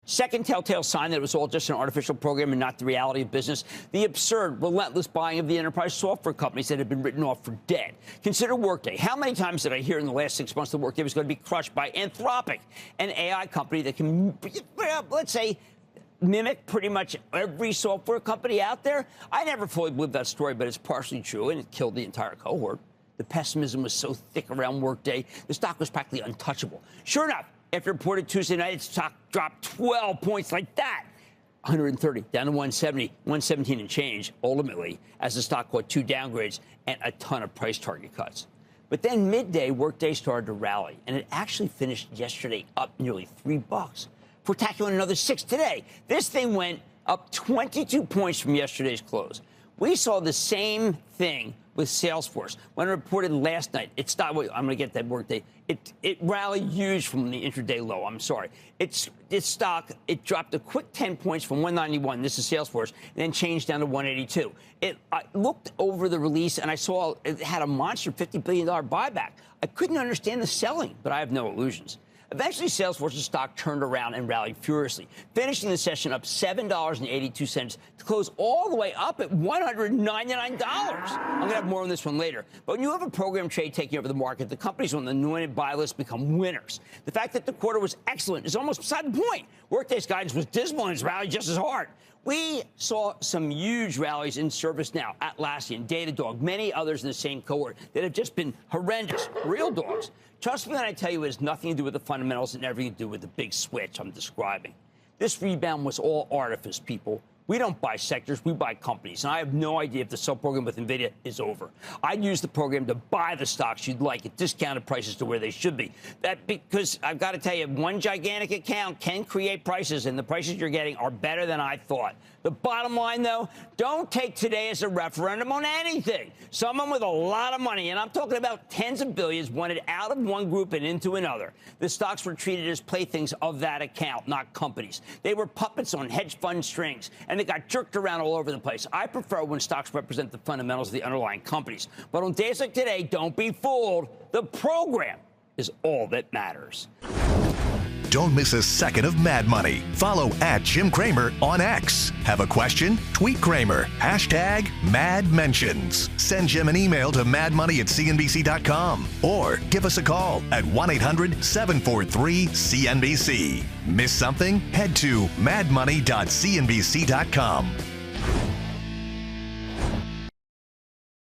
Second telltale sign that it was all just an artificial program and not the reality of business, the absurd, relentless buying of the enterprise software companies that had been written off for dead. Consider Workday. How many times did I hear in the last 6 months that Workday was going to be crushed by Anthropic, an AI company that can, let's say, mimic pretty much every software company out there? I never fully believed that story, but it's partially true, and it killed the entire cohort. The pessimism was so thick around Workday, the stock was practically untouchable. Sure enough, after reported Tuesday night, its stock dropped 12 points like that. 130 down to 170, 117 and change, ultimately, as the stock caught 2 downgrades and a ton of price target cuts. But then midday, Workday started to rally, and it actually finished yesterday up nearly $3. We're tackling another 6 today. This thing went up 22 points from yesterday's close. We saw the same thing with Salesforce. When it reported last night, it stopped. I'm going to get that Workday. It rallied huge from the intraday low. I'm sorry. Its stock, it dropped a quick 10 points from 191. This is Salesforce, and then changed down to 182. I looked over the release, and I saw it had a monster $50 billion buyback. I couldn't understand the selling, but I have no illusions. Eventually, Salesforce's stock turned around and rallied furiously, finishing the session up $7.82 to close all the way up at $199. I'm going to have more on this one later. But when you have a program trade taking over the market, the companies on the anointed buy list become winners. The fact that the quarter was excellent is almost beside the point. Workday's guidance was dismal and it's rallied just as hard. We saw some huge rallies in ServiceNow, Atlassian, Datadog, many others in the same cohort that have just been horrendous, real dogs. Trust me when I tell you it has nothing to do with the fundamentals and everything to do with the big switch I'm describing. This rebound was all artifice, people. We don't buy sectors, we buy companies. And I have no idea if the sell program with NVIDIA is over. I'd use the program to buy the stocks you'd like at discounted prices to where they should be. Because I've got to tell you, one gigantic account can create prices, and the prices you're getting are better than I thought. The bottom line, though, don't take today as a referendum on anything. Someone with a lot of money, and I'm talking about tens of billions, wanted out of one group and into another. The stocks were treated as playthings of that account, not companies. They were puppets on hedge fund strings, and they got jerked around all over the place. I prefer when stocks represent the fundamentals of the underlying companies. But on days like today, don't be fooled. The program is all that matters. Don't miss a second of Mad Money. Follow @Jim Cramer on X. Have a question? Tweet Cramer. #MadMentions. Send Jim an email to madmoney@cnbc.com or give us a call at 1-800-743-CNBC. Miss something? Head to madmoney.cnbc.com.